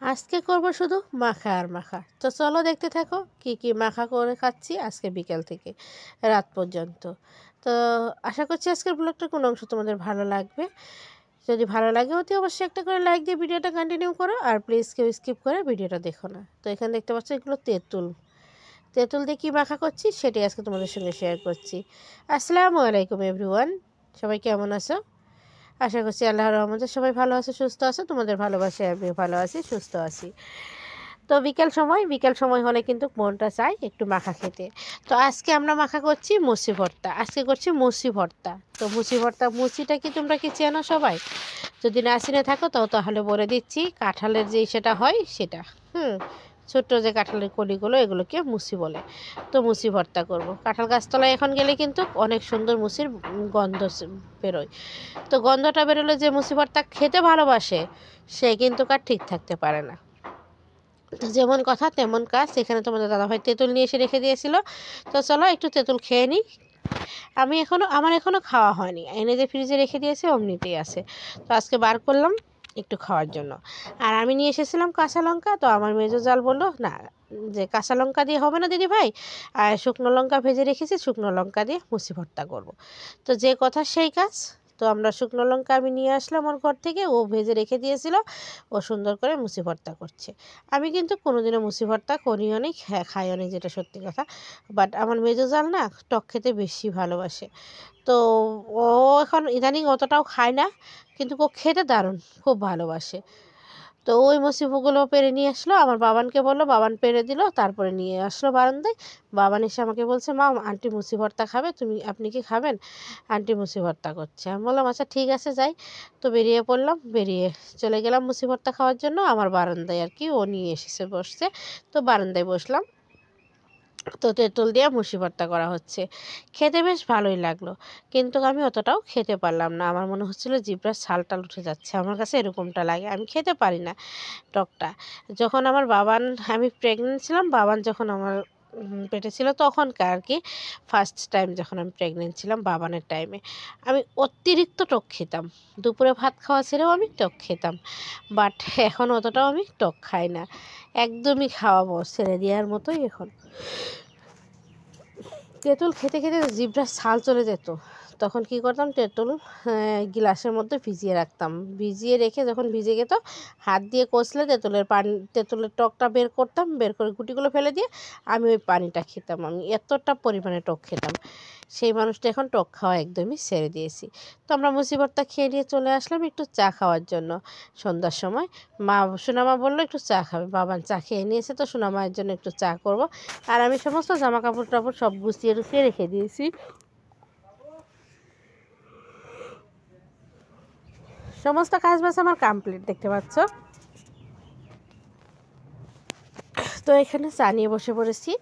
আজকে করব শুধু মাখা আর মাখা। তো চলো দেখতে থাকো কি কি মাখা করে খাচ্ছি আজকে বিকেল থেকে রাত পর্যন্ত। তো আশা করছি আজকের ব্লগটার কোনো অংশ তোমাদের ভালো লাগবে। যদি ভালো লাগে অতি অবশ্যই একটা করে লাইক দিয়ে ভিডিওটা কন্টিনিউ করো, আর প্লিজ কেউ স্কিপ করে ভিডিওটা দেখো না। তো এখানে দেখতে পাচ্ছ এগুলো তেঁতুল। তেঁতুল দিয়ে কী মাখা করছি সেটাই আজকে তোমাদের সঙ্গে শেয়ার করছি। আসসালামু আলাইকুম এভরিওয়ান, সবাই কেমন আছো? আশা করছি আল্লাহর রহমতে সবাই ভালো আছে, সুস্থ আছে। তোমাদের ভালোবাসায় আমিও ভালো আছি, সুস্থ আছি। তো বিকেল সময় হলে কিন্তু মনটা চাই একটু মাখা খেতে। তো আজকে আমরা মাখা করছি মুসি ভর্তা। আজকে করছি মুসি ভর্তা। তো মুসি ভর্তা, মুসিটা কি তোমরা কি চেনো সবাই? যদি না চিনে থাকো তাহলে বলে দিচ্ছি, কাঁঠালের যেই সেটা হয় সেটা। ছোট্ট যে কাঁঠালের কলিগুলো, এগুলোকে মুসি বলে। তো মুসি ভর্তা করব। কাঁঠাল গাছতলায় এখন গেলে কিন্তু অনেক সুন্দর মুসির গন্ধ বেরোয়। তো গন্ধটা বেরোলে যে মুসি ভর্তা খেতে ভালোবাসে সে কিন্তু আর ঠিক থাকতে পারে না। যেমন কথা তেমন কাজ। এখানে তোমাদের দাদাভাই তেঁতুল নিয়ে এসে রেখে দিয়েছিল। তো চলো একটু তেঁতুল খেয়ে নিই। আমার এখনও খাওয়া হয়নি, এনে যে ফ্রিজে রেখে দিয়েছে অমনিতেই আছে। তো আজকে বার করলাম একটু খাওয়ার জন্য। আর আমি নিয়ে এসেছিলাম কাঁচা লঙ্কা। তো আমার মেজো জাল বললো না, যে কাঁচা লঙ্কা দিয়ে হবে না দিদি ভাই, আর শুকনো লঙ্কা ভেজে রেখেছি, শুকনো লঙ্কা দিয়ে মুসি ভর্তা করব। তো যে কথা সেই কাজ। তো আমরা শুকনো লঙ্কা আমি নিয়ে আসলাম ওর ঘর থেকে, ও ভেজে রেখে দিয়েছিল, ও সুন্দর করে মুসি ভর্তা করছে। আমি কিন্তু কোনোদিনও মুসি ভর্তা করিও নি, খাইও নি, যেটা সত্যি কথা। বাট আমার মেজো জাল না টক খেতে বেশি ভালোবাসে। তো ও এখন ইদানিং অতটাও খায় না, কিন্তু ও খেতে দারুণ খুব ভালোবাসে। তো ওই মুসিগুলো পেরে নিয়ে আসলো, আমার বাবানকে বললো, বাবান পেরে দিল, তারপরে নিয়ে আসলো বারান্দায়। বাবান এসে আমাকে বলছে, মা আন্টি মুসি ভর্তা খাবে, আপনি কি খাবেন? আন্টি মুসি ভর্তা করছে। আমি বললাম আচ্ছা ঠিক আছে যাই। তো বেরিয়ে পড়লাম, বেরিয়ে চলে গেলাম মুসি ভর্তা খাওয়ার জন্য। আমার বারান্দায় আর কি ও নিয়ে এসেছে বসছে। তো বারান্দায় বসলাম। তো তেঁতুল দিয়ে মুসি ভর্তা করা হচ্ছে। খেতে বেশ ভালোই লাগলো, কিন্তু আমি অতটাও খেতে পারলাম না। আমার মনে হচ্ছিলো জিভটার ছালটাল উঠে যাচ্ছে, আমার কাছে এরকমটা লাগে, আমি খেতে পারি না টকটা। যখন আমি প্রেগনেন্ট ছিলাম, বাবান যখন আমার পেটে ছিল তখনকার আর কি, ফার্স্ট টাইম যখন আমি প্রেগনেন্ট ছিলাম বাবানের টাইমে, আমি অতিরিক্ত টক খেতাম। দুপুরে ভাত খাওয়া ছেড়েও আমি টক খেতাম। বাট এখন অতটাও আমি টক খাই না, একদমই খাওয়াবো ছেড়ে দেওয়ার মতোই এখন। তেঁতুল খেতে খেতে জিভটার ছাল চলে যেত। তখন কি করতাম, তেঁতুল গ্লাসের মধ্যে ভিজিয়ে রাখতাম। ভিজিয়ে রেখে যখন ভিজে যেত, হাত দিয়ে কষলে তেঁতুলের টকটা বের করতাম, বের করে গুটিগুলো ফেলে দিয়ে আমি ওই পানিটা খেতাম। আমি এতটা পরিমাণে টক খেতাম। সেই মানুষটা এখন টক খাওয়া একদমই ছেড়ে দিয়েছি। তো আমরা মুসি ভর্তা খেয়ে নিয়ে চলে আসলাম একটু চা খাওয়ার জন্য। সন্ধ্যার সময় সোনামা বললো একটু চা খাবে, বাবান চা খেয়ে নিয়েছে, তো সোনামায়ের জন্য একটু চা করব। আর আমি সমস্ত জামা কাপড় টাপড় সব গুছিয়ে রেখে দিয়েছি। সমস্ত কাজ বাজ আমার কমপ্লিট, দেখতে পাচ্ছ। তো এখানে চা নিয়ে বসে পড়েছি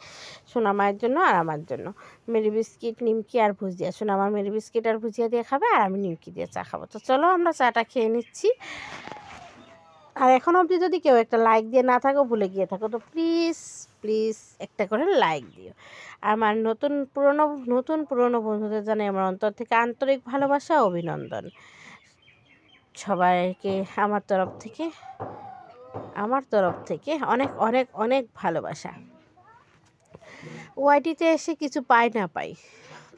সোনামায়ের জন্য আর আমার জন্য। মেরি বিস্কিট, নিমকি আর ভুজিয়া। সোনামা মেরি বিস্কিট আর ভুজিয়া দিয়ে খাবে, আর আমি নিমকি দিয়ে চা খাবো। তো চলো আমরা চাটা খেয়ে নিচ্ছি। আর এখন অবধি যদি কেউ একটা লাইক দিয়ে না থাকো, ভুলে গিয়ে থাকো, তো প্লিজ প্লিজ একটা করে লাইক দিও। আমার নতুন পুরনো বন্ধুদের জানাই আমার অন্তর থেকে আন্তরিক ভালোবাসা, অভিনন্দন। সবাইকে আমার তরফ থেকে অনেক অনেক অনেক ভালোবাসা। ওয়াইটিতে এসে কিছু পাই না পাই,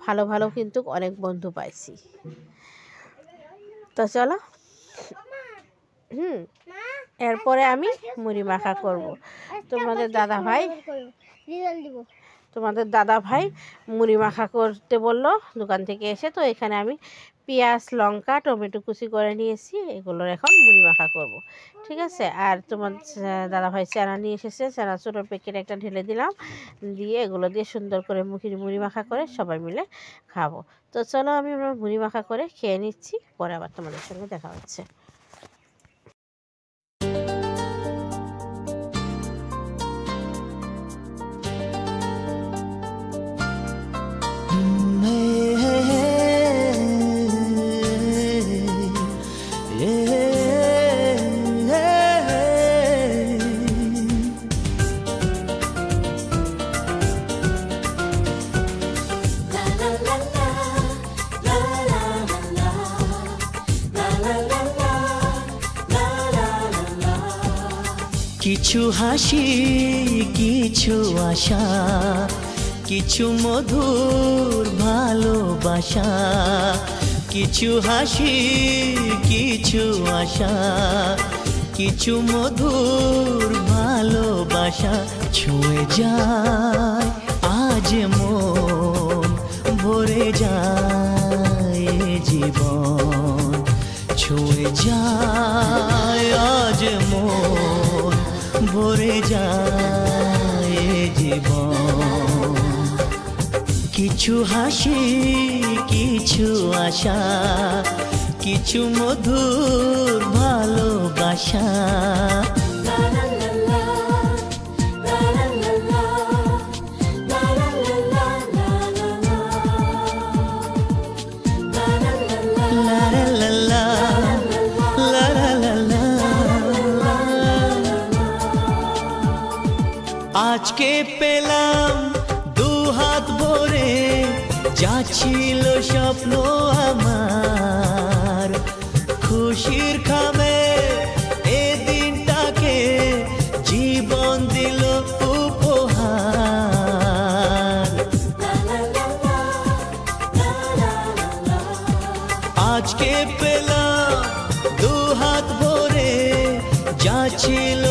ভালো কিন্তু অনেক বন্ধু পাইছি। তো চলো, এরপরে আমি মুড়ি মাখা করব। তোমাদের দাদা ভাই মুড়ি মাখা করতে বললো দোকান থেকে এসে। তো এখানে আমি পেঁয়াজ, লঙ্কা, টমেটো কুচি করে নিয়েছি, এগুলোর এখন মুড়ি মাখা করব, ঠিক আছে। আর তোমার দাদা ভাই চানা নিয়ে এসেছে, চানা ছোটোর প্যাকেট একটা ঢেলে দিলাম, দিয়ে এগুলো দিয়ে সুন্দর করে মুড়ি মাখা করে সবাই মিলে খাবো। তো চলো আমি মুড়ি মাখা করে খেয়ে নিচ্ছি, পরে আবার তোমাদের সঙ্গে দেখা হচ্ছে। কিছু হাসি, কিছু আশা, কিছু মধুর ভালোবাসা। কিছু হাসি, কিছু আশা, কিছু মধুর ভালোবাসা। ছুঁয়ে যায় আজ মন, ভরে যায় জীবন। ছুঁয়ে যায় আজ মন, ভরে যায় জীবন। কিছু হাসি, কিছু আশা, কিছু মধুর ভালোবাসা। আজকে পেলাম দু হাত ভরে, যা ছিল স্বপ্ন আমার। খুশির খামে এ দিনটাকে জীবন দিল উপহার। আজকে পেলাম দু হাত ভরে, যা ছিল